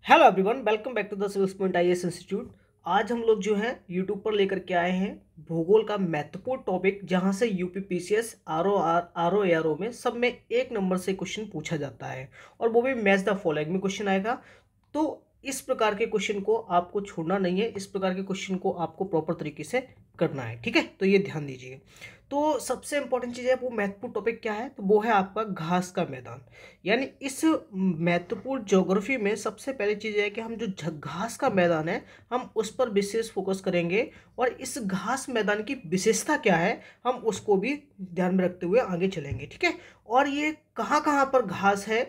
Hello everyone, welcome back to the civils point IAS institute. आज हम लोग जो है यूट्यूब पर लेकर के आए हैं भूगोल का महत्वपूर्ण टॉपिक, जहां से यूपीपीसीएस आरओ एआरओ में सब में एक नंबर से क्वेश्चन पूछा जाता है, और वो भी मैच द फॉलोइंग में क्वेश्चन आएगा। तो इस प्रकार के क्वेश्चन को आपको छोड़ना नहीं है, इस प्रकार के क्वेश्चन को आपको प्रॉपर तरीके से करना है, ठीक है। तो ये ध्यान दीजिए। तो सबसे इंपॉर्टेंट चीज़ है, वो महत्वपूर्ण टॉपिक क्या है, तो वो है आपका घास का मैदान। यानी इस महत्वपूर्ण ज्योग्राफी में सबसे पहली चीज़ है कि हम जो घास का मैदान है, हम उस पर विशेष फोकस करेंगे, और इस घास मैदान की विशेषता क्या है हम उसको भी ध्यान में रखते हुए आगे चलेंगे, ठीक है। और ये कहाँ कहाँ पर घास है,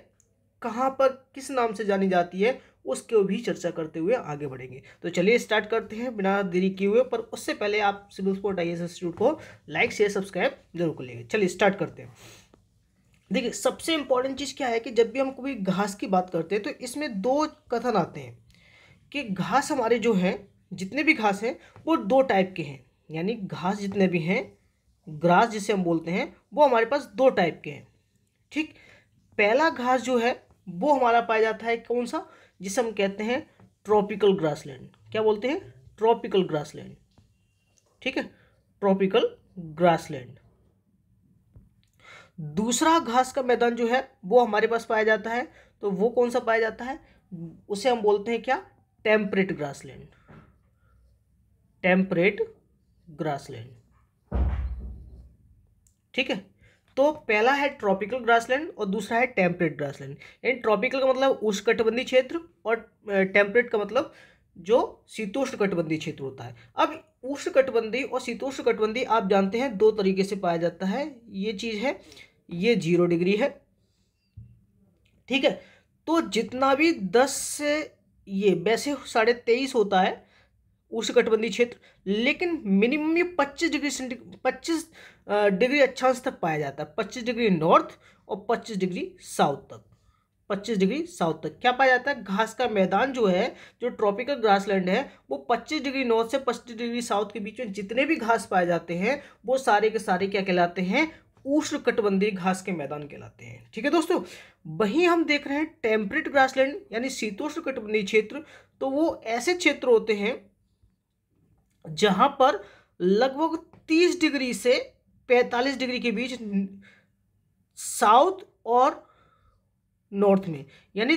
कहाँ पर किस नाम से जानी जाती है, उसके भी चर्चा करते हुए आगे बढ़ेंगे। तो चलिए स्टार्ट करते हैं बिना देरी किए हुए। पर उससे पहले आप सिविल स्पोर्ट आईएएस इंस्टीट्यूट को लाइक शेयर सब्सक्राइब जरूर कर लीजिए। चलिए स्टार्ट करते हैं। देखिए, सबसे इंपॉर्टेंट चीज़ क्या है कि जब भी हम कोई घास की बात करते हैं तो इसमें दो कथन आते हैं कि घास हमारे जो हैं, जितने भी घास हैं वो दो टाइप के हैं। यानी घास जितने भी हैं, ग्रास जिसे हम बोलते हैं, वो हमारे पास दो टाइप के हैं, ठीक। पहला घास जो है वो हमारा पाया जाता है कौन सा, जिसे हम कहते हैं ट्रॉपिकल ग्रासलैंड। क्या बोलते हैं? ट्रॉपिकल ग्रासलैंड, ठीक है, ट्रॉपिकल ग्रासलैंड। दूसरा घास का मैदान जो है वो हमारे पास पाया जाता है, तो वो कौन सा पाया जाता है, उसे हम बोलते हैं क्या, टेम्परेट ग्रासलैंड। टेम्परेट ग्रासलैंड, ठीक है। तो पहला है ट्रॉपिकल ग्रासलैंड और दूसरा है टेम्परेट ग्रासलैंड। यानी ट्रॉपिकल का मतलब उष्णकटिबंधीय क्षेत्र, और टेम्परेट का मतलब जो शीतोष्णकटिबंधीय क्षेत्र होता है। अब उष्णकटिबंधीय और शीतोष्णकटिबंधीय आप जानते हैं दो तरीके से पाया जाता है। ये चीज है, ये 0 डिग्री है, ठीक है। तो जितना भी 10 से, ये वैसे 23.5 होता है उष्णकटिबंधीय क्षेत्र, लेकिन मिनिमम ये 25 डिग्री अक्षांश तक पाया जाता है। 25 डिग्री नॉर्थ और 25 डिग्री साउथ तक, 25 डिग्री साउथ तक क्या पाया जाता है, घास का मैदान जो है, जो ट्रॉपिकल ग्रासलैंड है, वो 25 डिग्री नॉर्थ से 25 डिग्री साउथ के बीच में जितने भी घास पाए जाते हैं वो सारे के सारे क्या कहलाते हैं, उष्णकटिबंधीय घास के मैदान कहलाते हैं, ठीक है दोस्तों। वहीं हम देख रहे हैं टेम्परेट ग्रासलैंड यानी शीतोष्णकटिबंधीय क्षेत्र, तो वो ऐसे क्षेत्र होते हैं जहां पर लगभग 30 डिग्री से 45 डिग्री के बीच साउथ और नॉर्थ में, यानी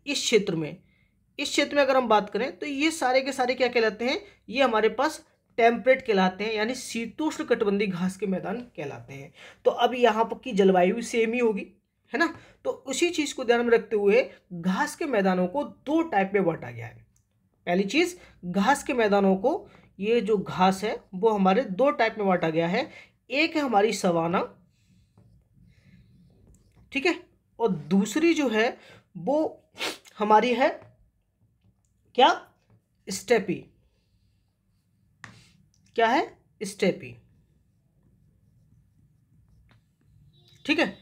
इस क्षेत्र में अगर हम बात करें तो ये सारे के सारे क्या कहलाते हैं, ये हमारे पास टेम्परेट कहलाते हैं, यानी शीतोष्ण कटिबंधीय घास के मैदान कहलाते हैं। तो अब यहाँ पर की जलवायु सेम ही होगी, है ना। तो उसी चीज को ध्यान में रखते हुए घास के मैदानों को दो टाइप में बांटा गया है। पहली चीज, घास के मैदानों को, ये जो घास है वो हमारे दो टाइप में बांटा गया है। एक है हमारी सवाना, ठीक है, और दूसरी जो है वो हमारी है क्या, स्टेपी। क्या है? स्टेपी, ठीक है,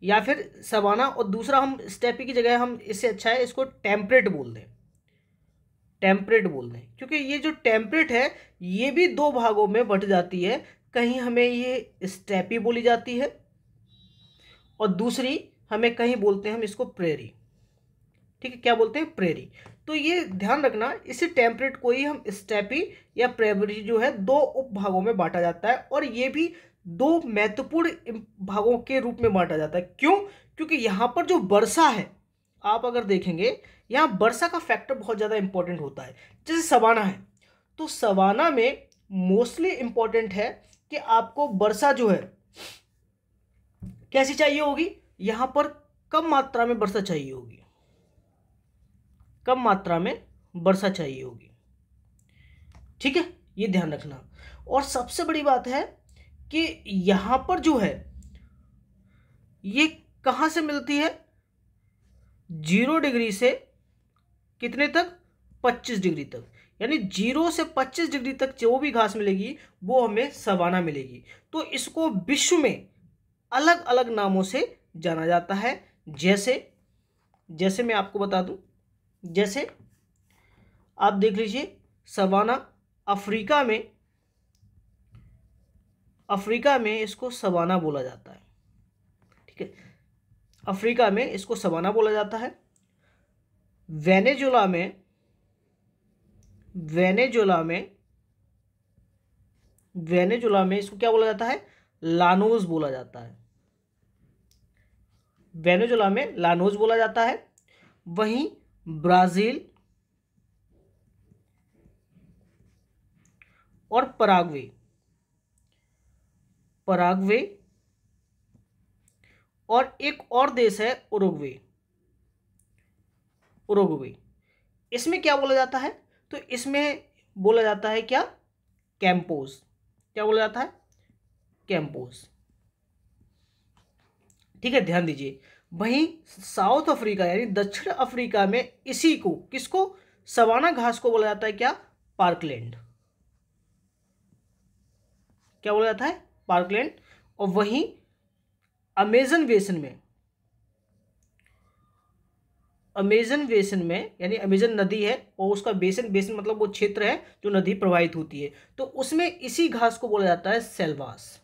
या फिर सवाना। और दूसरा हम स्टेपी की जगह हम इससे अच्छा है इसको टेम्परेट बोल दें, टेम्परेट बोल दें, क्योंकि ये जो टेम्परेट है ये भी दो भागों में बट जाती है। कहीं हमें ये स्टेपी बोली जाती है और दूसरी हमें कहीं बोलते हैं हम इसको प्रेरी, ठीक है। क्या बोलते हैं? प्रेरी। तो ये ध्यान रखना, इसी टेम्परेट को ही हम स्टेपी या प्रेरी जो है दो उप भागों में बांटा जाता है, और ये भी दो महत्वपूर्ण भागों के रूप में बांटा जाता है। क्यों? क्योंकि यहाँ पर जो वर्षा है, आप अगर देखेंगे यहाँ वर्षा का फैक्टर बहुत ज़्यादा इंपॉर्टेंट होता है। जैसे सवाना है, तो सवाना में मोस्टली इंपॉर्टेंट है कि आपको वर्षा जो है कैसी चाहिए होगी, यहाँ पर कम मात्रा में वर्षा चाहिए होगी, कम मात्रा में वर्षा चाहिए होगी, ठीक है, ये ध्यान रखना। और सबसे बड़ी बात है कि यहां पर जो है ये कहां से मिलती है, 0 डिग्री से कितने तक, 25 डिग्री तक। यानी 0 से 25 डिग्री तक जो भी घास मिलेगी वो हमें सवाना मिलेगी। तो इसको विश्व में अलग अलग नामों से जाना जाता है। जैसे जैसे मैं आपको बता दूं, जैसे आप देख लीजिए सवाना, अफ्रीका में इसको सवाना बोला जाता है, ठीक है, अफ्रीका में इसको सवाना बोला जाता है। वेनेजुला में वेनेजुला में इसको क्या बोला जाता है? लानोस बोला जाता है। वेनेजुला में लानोस बोला जाता है। वहीं ब्राजील और पराग्वे और एक और देश है उरुग्वे, इसमें क्या बोला जाता है? तो इसमें बोला जाता है क्या? कैंपोस। क्या बोला जाता है? कैंपोस। ठीक है, ध्यान दीजिए। वहीं साउथ अफ्रीका यानी दक्षिण अफ्रीका में इसी को, किसको? सवाना घास को बोला जाता है क्या? पार्कलैंड। क्या बोला जाता है? पार्कलैंड। और वहीं अमेजन बेसिन में यानी अमेजन नदी है और उसका बेसिन मतलब वो क्षेत्र है जो नदी प्रवाहित होती है, तो उसमें इसी घास को बोला जाता है सेल्वास।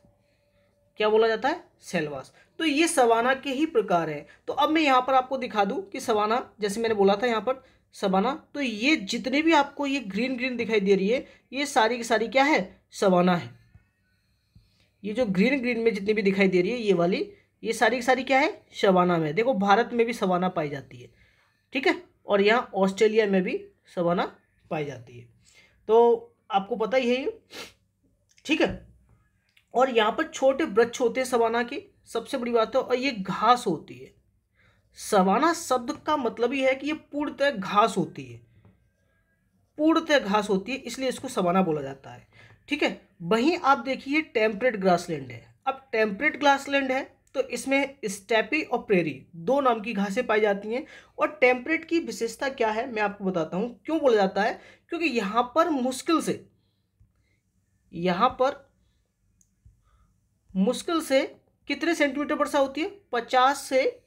क्या बोला जाता है? सेल्वास। तो ये सवाना के ही प्रकार है। तो अब मैं यहाँ पर आपको दिखा दूं कि सवाना, जैसे मैंने बोला था यहाँ पर सवाना, तो ये जितने भी आपको ये ग्रीन दिखाई दे रही है, ये सारी की सारी क्या है? सवाना है। ये जो ग्रीन में जितनी भी दिखाई दे रही है ये वाली, ये सारी की सारी क्या है? सवाना में। देखो भारत में भी सवाना पाई जाती है, ठीक है, और यहाँ ऑस्ट्रेलिया में भी सवाना पाई जाती है। तो आपको पता ही है ये, ठीक है। और यहाँ पर छोटे वृक्ष होते हैं सवाना के, सबसे बड़ी बात है, और ये घास होती है। सवाना शब्द का मतलब ही है कि ये पूर्णतः घास होती है, इसलिए इसको सवाना बोला जाता है, ठीक है। वहीं आप देखिए टेम्परेट ग्रासलैंड है। अब टेम्परेट ग्रासलैंड है तो इसमें स्टेपी और प्रेरी दो नाम की घासें पाई जाती हैं। और टेम्परेट की विशेषता क्या है मैं आपको बताता हूं। क्यों बोला जाता है? क्योंकि यहां पर मुश्किल से कितने सेंटीमीटर वर्षा होती है? 50 से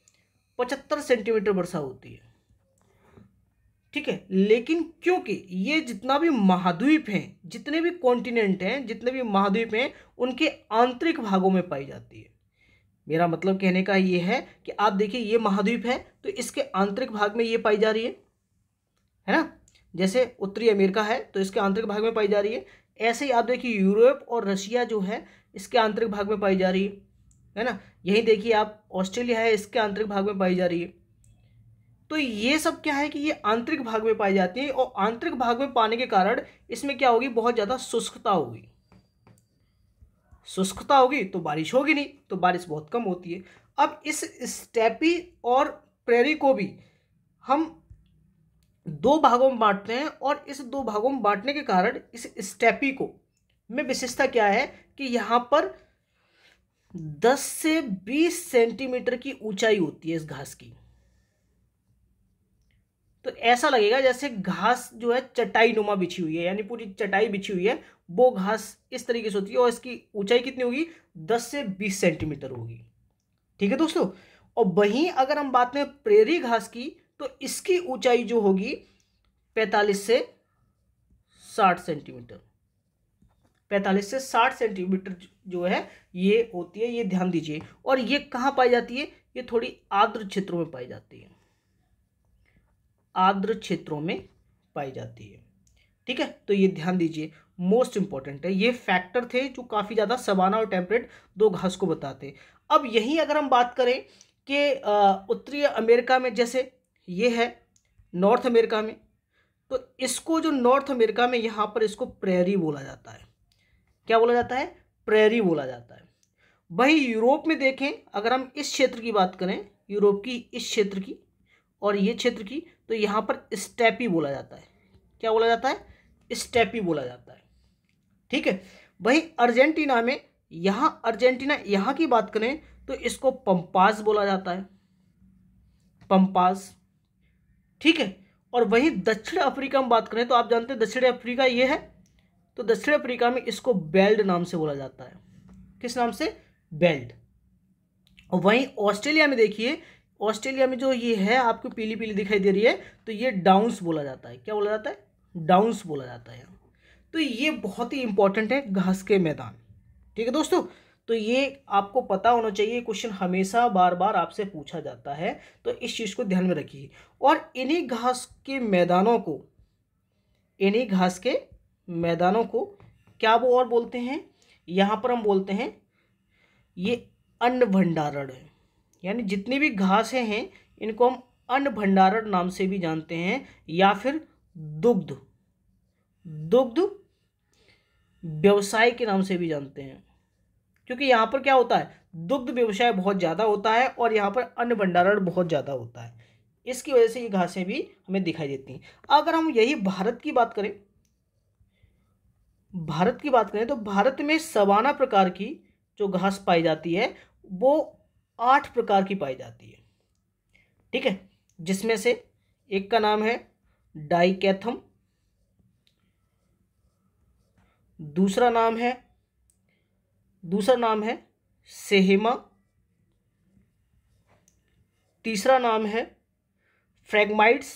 75 सेंटीमीटर वर्षा होती है, ठीक है। लेकिन क्योंकि ये जितना भी महाद्वीप हैं, जितने भी कॉन्टिनेंट हैं, जितने भी महाद्वीप हैं, उनके आंतरिक भागों में पाई जाती है। मेरा मतलब कहने का ये है कि आप देखिए ये महाद्वीप है तो इसके आंतरिक भाग में ये पाई जा रही है ना। जैसे उत्तरी अमेरिका है तो इसके आंतरिक भाग में पाई जा रही है। ऐसे ही आप देखिए यूरोप और रशिया जो है इसके आंतरिक भाग में पाई जा रही है ना। यही देखिए आप ऑस्ट्रेलिया है, इसके आंतरिक भाग में पाई जा रही है। तो ये सब क्या है कि ये आंतरिक भाग में पाई जाती है, और आंतरिक भाग में पाने के कारण इसमें क्या होगी? बहुत ज़्यादा शुष्कता होगी तो बारिश होगी नहीं, तो बारिश बहुत कम होती है। अब इस स्टेपी और प्रेरी को भी हम दो भागों में बांटते हैं, और इस दो भागों में बांटने के कारण इस स्टेपी को में विशेषता क्या है कि यहाँ पर 10 से 20 सेंटीमीटर की ऊंचाई होती है इस घास की। तो ऐसा लगेगा जैसे घास जो है चटाई नुमा बिछी हुई है, यानी पूरी चटाई बिछी हुई है, वो घास इस तरीके से होती है। और इसकी ऊंचाई कितनी होगी? 10 से 20 सेंटीमीटर होगी, ठीक है दोस्तों। और वहीं अगर हम बात करें प्रेरी घास की, तो इसकी ऊंचाई जो होगी 45 से 60 सेंटीमीटर। 45 से 60 सेंटीमीटर जो है ये होती है, ये ध्यान दीजिए। और ये कहाँ पाई जाती है? ये थोड़ी आर्द्र क्षेत्रों में पाई जाती है, ठीक है। तो ये ध्यान दीजिए, मोस्ट इंपॉर्टेंट है। ये फैक्टर थे जो काफ़ी ज़्यादा सवाना और टेम्परेट दो घास को बताते। अब यहीं अगर हम बात करें कि उत्तरी अमेरिका में, जैसे ये है नॉर्थ अमेरिका में, तो इसको जो नॉर्थ अमेरिका में यहाँ पर इसको प्रेरी बोला जाता है। क्या बोला जाता है? प्रेरी बोला जाता है। वही यूरोप में देखें, अगर हम इस क्षेत्र की बात करें, यूरोप की इस क्षेत्र की और ये क्षेत्र की, तो यहाँ पर स्टेपी बोला जाता है। क्या बोला जाता है? स्टेपी बोला जाता है, ठीक है। वहीं अर्जेंटीना में, यहाँ की बात करें तो इसको पंपास बोला जाता है, पंपास, ठीक है। और वहीं दक्षिण अफ्रीका में बात करें तो आप जानते हैं दक्षिण अफ्रीका ये है, तो दक्षिण अफ्रीका में इसको बेल्ट नाम से बोला जाता है। किस नाम से? बेल्ट। और वहीं ऑस्ट्रेलिया में देखिए, ऑस्ट्रेलिया में जो ये है आपको पीली पीली दिखाई दे रही है, तो ये डाउन्स बोला जाता है। क्या बोला जाता है? डाउन्स बोला जाता है। तो ये बहुत ही इंपॉर्टेंट है घास के मैदान, ठीक है दोस्तों। तो ये आपको पता होना चाहिए, क्वेश्चन हमेशा बार बार आपसे पूछा जाता है, तो इस चीज़ को ध्यान में रखिए। और इन्हीं घास के मैदानों को, इन्हीं घास के मैदानों को क्या वो और बोलते हैं, यहाँ पर हम बोलते हैं ये अन्न भंडारण है। यानी जितनी भी घासें हैं इनको हम अन्न भंडारण नाम से भी जानते हैं, या फिर दुग्ध दुग्ध व्यवसाय के नाम से भी जानते हैं। क्योंकि यहाँ पर क्या होता है, दुग्ध व्यवसाय बहुत ज़्यादा होता है और यहाँ पर अन्न भंडारण बहुत ज़्यादा होता है, इसकी वजह से ये घासें भी हमें दिखाई देती हैं। अगर हम यही भारत की बात करें, भारत की बात करें तो भारत में सवाना प्रकार की जो घास पाई जाती है वो 8 प्रकार की पाई जाती है। ठीक है, जिसमें से एक का नाम है डाइकैथम, दूसरा नाम है सेहेमा, तीसरा नाम है फ्रैगमाइट्स।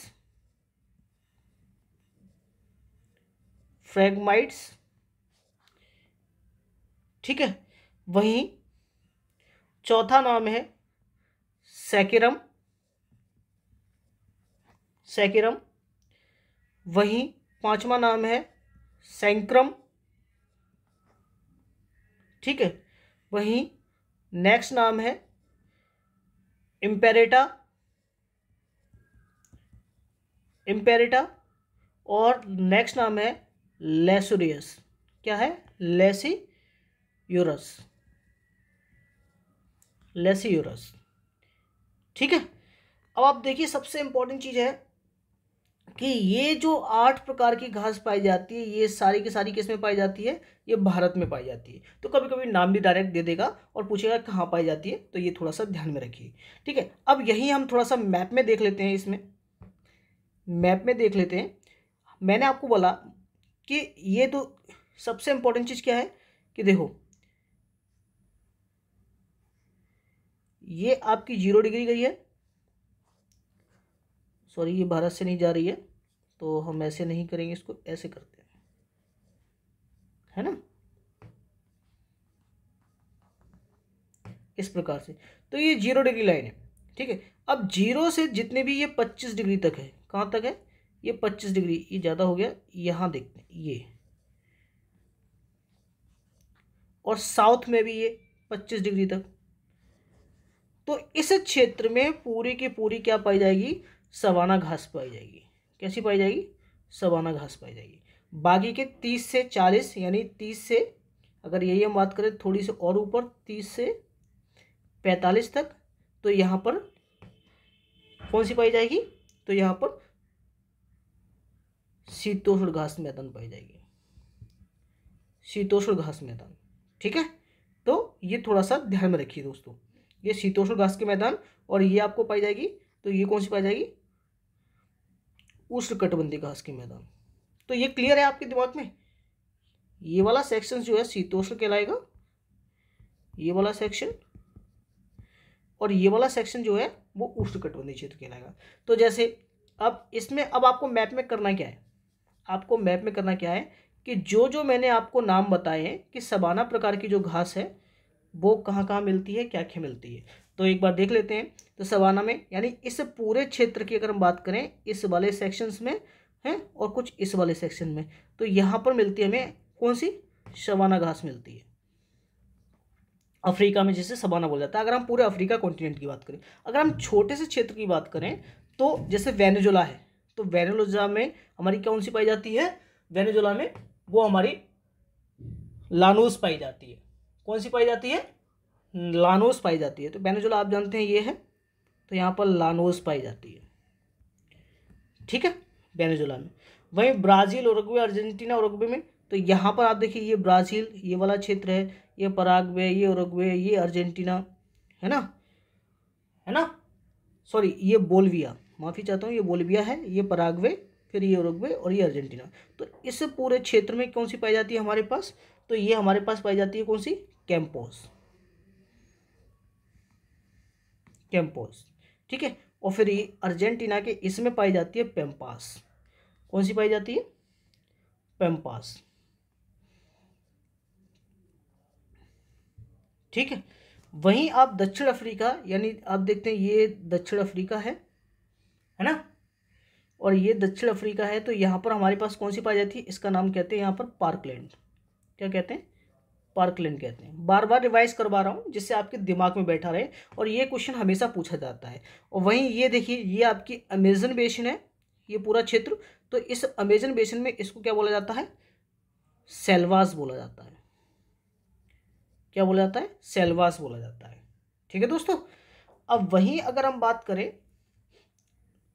ठीक है, वहीं चौथा नाम है सैकेरम, वहीं पांचवा नाम है सैंक्रम। ठीक है, वहीं नेक्स्ट नाम है इम्पेरेटा, और नेक्स्ट नाम है लेसुरियस। क्या है, लेसियूरस। ठीक है, अब आप देखिए सबसे इंपॉर्टेंट चीज है कि ये जो 8 प्रकार की घास पाई जाती है ये सारी की सारी किस में पाई जाती है, ये भारत में पाई जाती है। तो कभी कभी नाम भी डायरेक्ट दे देगा और पूछेगा कहाँ पाई जाती है, तो ये थोड़ा सा ध्यान में रखिए। ठीक है, अब यही हम थोड़ा सा मैप में देख लेते हैं। इसमें मैप में देख लेते हैं। मैंने आपको बोला कि ये तो सबसे इंपॉर्टेंट चीज़ क्या है कि देखो ये आपकी 0 डिग्री गई है, सॉरी ये भारत से नहीं जा रही है, तो हम ऐसे नहीं करेंगे, इसको ऐसे करते हैं, है ना, इस प्रकार से। तो ये 0 डिग्री लाइन है। ठीक है, अब 0 से जितने भी ये 25 डिग्री तक है, कहाँ तक है, ये 25 डिग्री, ये ज़्यादा हो गया, यहाँ देखते हैं ये, और साउथ में भी ये 25 डिग्री तक। तो इस क्षेत्र में पूरी की पूरी क्या पाई जाएगी, सवाना घास पाई जाएगी। कैसी पाई जाएगी, सवाना घास पाई जाएगी। बाकी के 30 से 40 यानी 30 से, अगर यही हम बात करें थोड़ी सी और ऊपर 30 से 45 तक, तो यहाँ पर कौन सी पाई जाएगी, तो यहाँ पर शीतोष्ण घास मैदान पाई जाएगी, शीतोष्ण घास मैदान। ठीक है, तो ये थोड़ा सा ध्यान में रखिए दोस्तों, ये शीतोष्ण घास के मैदान, और ये आपको पाई जाएगी, तो ये कौन सी पाई जाएगी, उष्णकटिबंधीय घास के मैदान। तो ये क्लियर है आपके दिमाग में, ये वाला सेक्शन जो है शीतोष्ण कहलाएगा, ये वाला सेक्शन, और ये वाला सेक्शन जो है वो उष्णकटिबंधीय क्षेत्र कहलाएगा। तो जैसे अब इसमें अब आपको मैप में करना क्या है, आपको मैप में करना क्या है कि जो जो मैंने आपको नाम बताए हैं कि सबाना प्रकार की जो घास है वो कहाँ कहाँ मिलती है, क्या क्या मिलती है, तो एक बार देख लेते हैं। तो सवाना में यानी इस पूरे क्षेत्र की अगर हम बात करें, इस वाले सेक्शंस में है और कुछ इस वाले सेक्शन में, तो यहाँ पर मिलती है हमें कौन सी, सवाना घास मिलती है। अफ्रीका में जिसे सवाना बोला जाता है, अगर हम पूरे अफ्रीका कॉन्टिनेंट की बात करें। अगर हम छोटे से क्षेत्र की बात करें तो जैसे वेनेजुला है, तो वेनेजुला में हमारी कौन सी पाई जाती है, वेनेजुला में वो हमारी लानोस पाई जाती है। कौन सी पाई जाती है, लानोस पाई जाती है। तो वेनेजुला आप जानते हैं ये है, तो यहाँ पर लानोस पाई जाती है। ठीक है, वेनेजुला में। वहीं ब्राज़ील, उरुग्वे, अर्जेंटीना, उरुग्वे में, तो यहाँ पर आप देखिए ये ब्राज़ील ये वाला क्षेत्र है, ये पराग्वे, ये उरुग्वे, ये अर्जेंटीना, है ना, सॉरी ये बोल्विया, माफ़ी चाहता हूँ, ये बोल्विया है, ये पराग्वे, फिर ये उरुग्वे और ये अर्जेंटीना। तो इस पूरे क्षेत्र में कौन सी पाई जाती है हमारे पास, तो ये हमारे पास पाई जाती है कौन सी, कैंपोस। ठीक है, और फिर ये अर्जेंटीना के इसमें पाई जाती है पेम्पास। कौन सी पाई जाती है, पेम्पास। ठीक है। वहीं आप दक्षिण अफ्रीका, यानी आप देखते हैं ये दक्षिण अफ्रीका है ना, और ये दक्षिण अफ्रीका है, तो यहाँ पर हमारे पास कौन सी पाई जाती है, इसका नाम कहते हैं यहाँ पर पार्कलैंड। क्या कहते हैं, पार्कलैंड कहते हैं। बार बार रिवाइज करवा रहा हूँ जिससे आपके दिमाग में बैठा रहे, और ये क्वेश्चन हमेशा पूछा जाता है। और वहीं ये देखिए, ये आपकी अमेजन बेसिन है, ये पूरा क्षेत्र। तो इस अमेजन बेसिन में इसको क्या बोला जाता है, सेल्वास बोला जाता है। क्या बोला जाता है, सेल्वास बोला जाता है। ठीक है दोस्तों। अब वहीं अगर हम बात करें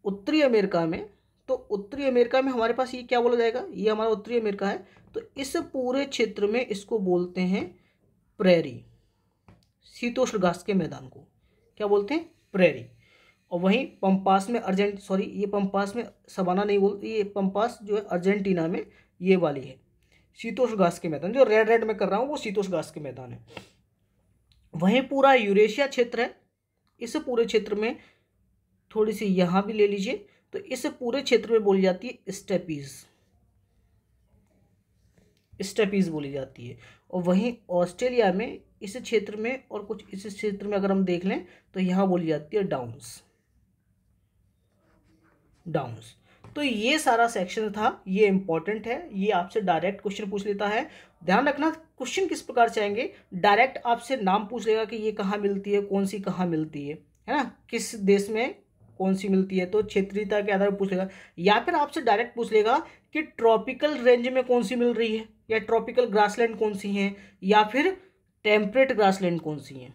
उत्तरी अमेरिका में, तो उत्तरी अमेरिका में हमारे पास ये क्या बोला जाएगा, ये हमारा उत्तरी अमेरिका है, तो इस पूरे क्षेत्र में इसको बोलते हैं प्रेरी, शीतोष्ण घास के मैदान को क्या बोलते हैं, प्रेरी। और वहीं पंपास में ये पंपास में सवाना नहीं बोलते, ये पंपास जो है अर्जेंटीना में ये वाली है शीतोष्ण घास के मैदान, जो रेड रेड में कर रहा हूँ वो शीतोष्ण घास के मैदान है। वहीं पूरा यूरेशिया क्षेत्र है, इस पूरे क्षेत्र में थोड़ी सी यहाँ भी ले लीजिए, तो इस पूरे क्षेत्र में बोली जाती है स्टेपीज, स्टेपीज बोली जाती है। और वहीं ऑस्ट्रेलिया में इस क्षेत्र में और कुछ इस क्षेत्र में अगर हम देख लें तो यहाँ बोली जाती है डाउन्स, डाउन्स। तो ये सारा सेक्शन था, ये इंपॉर्टेंट है, ये आपसे डायरेक्ट क्वेश्चन पूछ लेता है। ध्यान रखना क्वेश्चन किस प्रकार से आएंगे, डायरेक्ट आपसे नाम पूछ लेगा कि ये कहाँ मिलती है, कौन सी कहाँ मिलती है ना, किस देश में कौन सी मिलती है, तो क्षेत्रीयता के आधार पर पूछ लेगा। या फिर आपसे डायरेक्ट पूछ लेगा कि ट्रॉपिकल रेंज में कौन सी मिल रही है, या ट्रॉपिकल ग्रासलैंड कौन सी हैं, या फिर टेम्परेट ग्रासलैंड कौन सी हैं,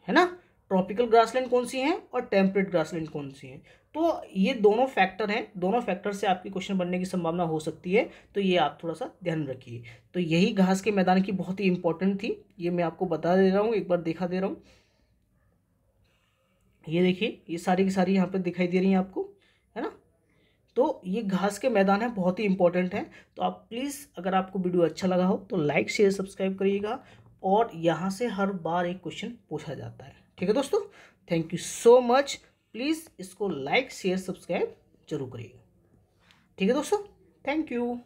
है ना। ट्रॉपिकल ग्रासलैंड कौन सी हैं और टेम्परेट ग्रासलैंड कौन सी हैं। तो ये दोनों फैक्टर हैं, दोनों फैक्टर से आपकी क्वेश्चन बनने की संभावना हो सकती है, तो ये आप थोड़ा सा ध्यान रखिए। तो यही घास के मैदान की बहुत ही इंपॉर्टेंट थी, ये मैं आपको बता दे रहा हूँ, एक बार दिखा दे रहा हूँ। ये देखिए, ये सारी की सारी यहाँ पे दिखाई दे रही हैं आपको, है ना। तो ये घास के मैदान है, बहुत ही इंपॉर्टेंट है। तो आप प्लीज़, अगर आपको वीडियो अच्छा लगा हो तो लाइक शेयर सब्सक्राइब करिएगा, और यहाँ से हर बार एक क्वेश्चन पूछा जाता है। ठीक है दोस्तों, thank you so much. Please इसको लाइक शेयर सब्सक्राइब जरूर करिएगा। ठीक है दोस्तों, थैंक यू।